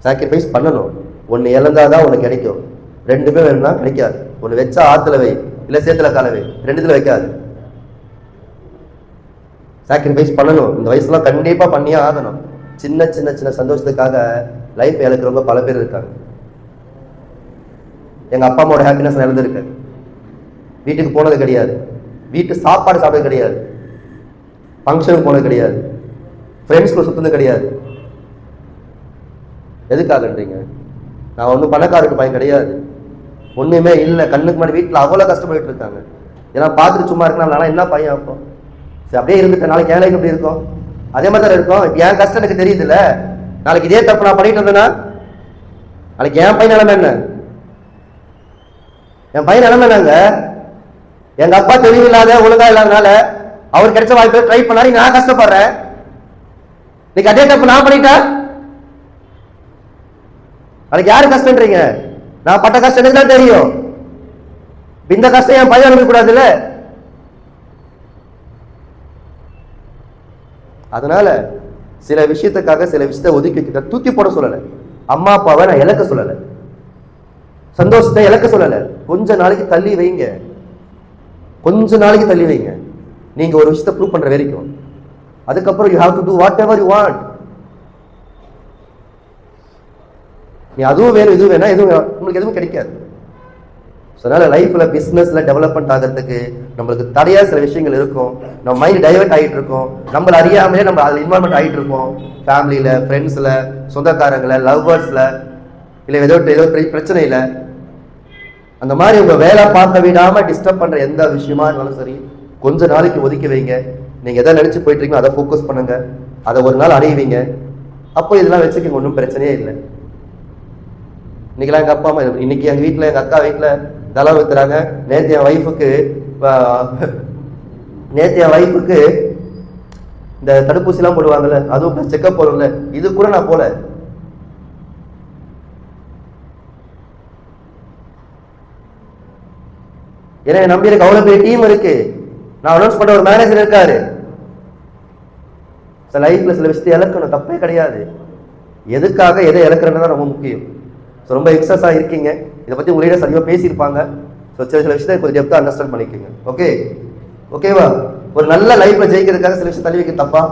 சாக்ரிஃபைஸ் பண்ணணும். ஒன்னு இழந்தாதான் ஒண்ணு கிடைக்கும், ரெண்டுமே வேணும்னா கிடைக்காது. ஒண்ணு வச்சா ஆத்துல வை, இல்ல சேத்துல கால வை, ரெண்டுத்துல வைக்காது. சாக்ரிஃபைஸ் பண்ணணும். இந்த வயசுலாம் கண்டிப்பா பண்ணியே ஆகணும். சின்ன சின்ன சின்ன சந்தோஷத்துக்காக லைஃப் இழக்கிறவங்க பல பேர் இருக்காங்க. எங்க அப்பா அம்மாவோட ஹாப்பினஸ் இழந்திருக்கு. வீட்டுக்கு போனது கிடையாது, வீட்டு சாப்பாடு சாப்பிட்டது கிடையாது, ஃபங்க்ஷனுக்கு போனது கிடையாது, ஃப்ரெண்ட்ஸ்குள்ள சுத்தது கிடையாது. எதுக்காகன்றீங்க? நான் ஒன்றும் பணக்காரருக்கு பையன் கிடையாது, ஒண்ணுமே இல்லை. கண்ணுக்கு முன்னாடி வீட்டில் அவ்வளோ கஷ்டப்பட்டு இருக்காங்க. ஏன்னா பார்த்துட்டு சும்மா இருக்கனால என்ன பையன் அப்போ சரி அப்படியே இருந்துட்டு நாளைக்கு என் லைஃப் எப்படி இருக்கும்? அதே மாதிரி தான் இருக்கும். இப்போ என் கஷ்டம் எனக்கு தெரியுது இல்லை, நாளைக்கு இதே தப்பு நான் பண்ணிட்டு இருந்தேன்னா நாளைக்கு என் பையன் நிலைமை என்ன? என் பையன் நிலைமை என்னங்க? எங்க அப்பா தெளிவில்லாத ஒழுங்கா இல்லாதனால அவர் கிடைச்ச வாய்ப்பு ட்ரை பண்ணாரு, நான் கஷ்டப்படுறேன். இன்னைக்கு அதே தப்பு நான் பண்ணிட்டா அதுக்கு யாரு கஷ்டன்றீங்க? நான் பட்ட கஷ்டம் எனக்கு தான் தெரியும். இந்த கஷ்டம் என் பையன் அனுப்ப கூடாதுல்ல. அதனால சில விஷயத்துக்காக சில விஷயத்தை ஒதுக்கி வைக்க தூக்கி போட சொல்லலை. அம்மா அப்பாவை நான் இழக்க சொல்லலை, சந்தோஷத்தை இழக்க சொல்லலை. கொஞ்ச நாளைக்கு தள்ளி வைங்க, கொஞ்ச நாளைக்கு தள்ளி வைங்க. நீங்க ஒரு விஷயத்தை ப்ரூவ் பண்ற வரைக்கும். அதுக்கப்புறம் you have to do whatever you want. நீ அதுவும் வேணும் இதுவும் வேணா எதுவும் உங்களுக்கு எதுவும் கிடைக்காது. அதனால லைஃப்ல பிசினஸ்ல டெவலப்மெண்ட் ஆகிறதுக்கு நம்மளுக்கு தடையா சில விஷயங்கள் இருக்கும். நம்ம மைண்ட் டைவர்ட் ஆகிட்டு இருக்கும், நம்மள அறியாமலே நம்ம அதில் இன்வால்மெண்ட் ஆகிட்டு இருப்போம். ஃபேமிலியில, ஃப்ரெண்ட்ஸ்ல, சொந்தக்காரங்கள, லவ்வர்ஸ்ல, இல்லை ஏதோ பிரச்சனையில. அந்த மாதிரி உங்க வேலை பார்க்க விடாம டிஸ்டர்ப் பண்ற எந்த விஷயமா இருந்தாலும் சரி, கொஞ்ச நாளைக்கு ஒதுக்கி வைங்க. நீங்க எதை நினைச்சு போயிட்டு இருக்கீங்களோ அதை ஃபோக்கஸ் பண்ணுங்க, அதை ஒரு நாள் அடைவீங்க. அப்போ இதெல்லாம் வச்சுக்கோங்க, ஒன்றும் பிரச்சனையே இல்லை. இன்னைக்கெல்லாம் எங்க அப்பா அம்மா, இன்னைக்கு எங்க வீட்டுல எங்க அக்கா வீட்டுல தளம் வைக்கிறாங்க. நேற்று என் வைஃபுக்கு இந்த தடுப்பூசி எல்லாம் போடுவாங்கல்ல, அதுவும் செக்அப் போடும்ல, இது கூட நான் போல. ஏன்னா நம்பி எனக்கு அவ்வளவு பெரிய டீம் இருக்கு, நான் அனௌன்ஸ் பண்ண ஒரு மேனேஜர் இருக்காரு. லைஃப்ல சில விஷயத்தை இழக்கணும், தப்பே கிடையாது. எதுக்காக எதை இழக்கிறன்னு தான் ரொம்ப முக்கியம். ரொம்ப எக்ஸஸா இருக்கீங்க. இதை பத்தி உங்க லீடர்ஸ் அதிகமாக பேசியிருப்பாங்க. சில விஷயத்தை கொஞ்சம் டெப்தா அண்டர்ஸ்டாண்ட் பண்ணிக்கோங்க. ஓகேவா? ஒரு நல்ல லைஃப்ல ஜெயிக்கிறதுக்காக சில விஷயம் தள்ளி வைக்க தப்பா?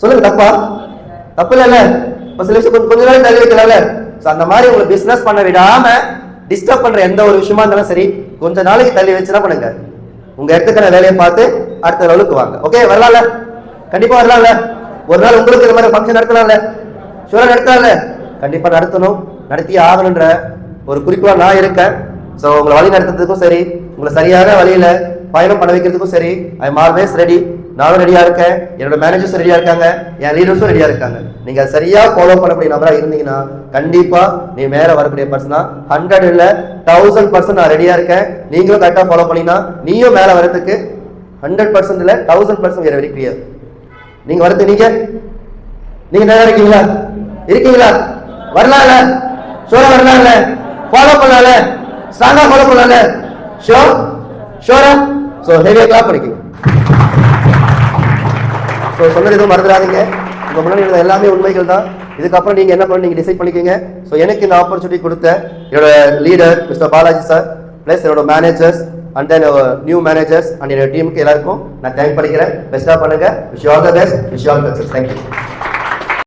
சொல்லுங்க, தப்பா? தப்பு இல்ல. சில விஷயம் கொஞ்ச நாள் தள்ளி வைக்கலாம்ல. அந்த மாதிரி உங்களை பிசினஸ் பண்ண விடாம டிஸ்டர்ப் பண்ற எந்த ஒரு விஷயமா இருந்தாலும் சரி, கொஞ்ச நாளைக்கு தள்ளி வச்சுனா பண்ணுங்க. உங்க இடத்துக்கான வேலையை பார்த்து அடுத்த லெவலுக்கு வாங்க. ஓகே, வரலாம்ல? கண்டிப்பா வரலாம்ல? ஒரு நாள் உங்களுக்கு இந்த மாதிரி ஃபங்க்ஷன் நடத்தலாம்ல? ஷூரா நடத்தலாம்ல? கண்டிப்பா நடத்தணும், நடத்தி ஆகணுன்ற ஒரு குறிக்கோளா நான் இருக்கேன். ஸோ உங்களை வழி நடத்துறதுக்கும் சரி, உங்களை சரியான வழியில பயணம் பண்ண வைக்கிறதுக்கும் சரி, ஐ எம் ஆல்வேஸ் ரெடி. நானும் ரெடியா இருக்கேன், என்னோட மேனேஜர்ஸும் ரெடியா இருக்காங்க, என் லீடர்ஸும் ரெடியா இருக்காங்க. நீங்க சரியா ஃபாலோ பண்ணக்கூடிய நபரா இருந்தீங்கன்னா கண்டிப்பா நீ மேல வரக்கூடிய பர்சனா 100 இல்ல 1000% நான் ரெடியா இருக்கேன். நீங்களும் கரெக்டா ஃபாலோ பண்ணீங்கன்னா நீயும் மேல வரதுக்கு 100% இல்ல 1000% வேற வெரி கிளியர். நீங்க வரது நீங்க நல்லா இருக்கீங்களா? வரலாம்ல? ஷோரா வரலாம்ல? ஃபாலோ பண்ணலாம்ல? ஸ்ட்ராங்கா ஃபாலோ பண்ணலாம்ல? ஷோரா? சோ ஹெவியா கிளாப் பண்ணிக்கங்க. சோ சொன்னது எதுவும் மறந்துடாதீங்க. உங்க முன்னாடி எல்லாமே உண்மைகள் தான். இதுக்கப்புறம் நீங்க என்ன பண்ண நீங்க டிசைட் பண்ணிக்கங்க. சோ எனக்கு இந்த ஆப்பர்ச்சுனிட்டி கொடுத்த என்னோட leader mister Balaji sir, plus என்னோட managers and then new managers and என்னோட டீமுக்கு எல்லாருக்கும் நான் தேங்க் பண்ணிக்கிறேன். பெஸ்டா பண்ணுங்க. Wish you all the best. Wish you all success. Thank you.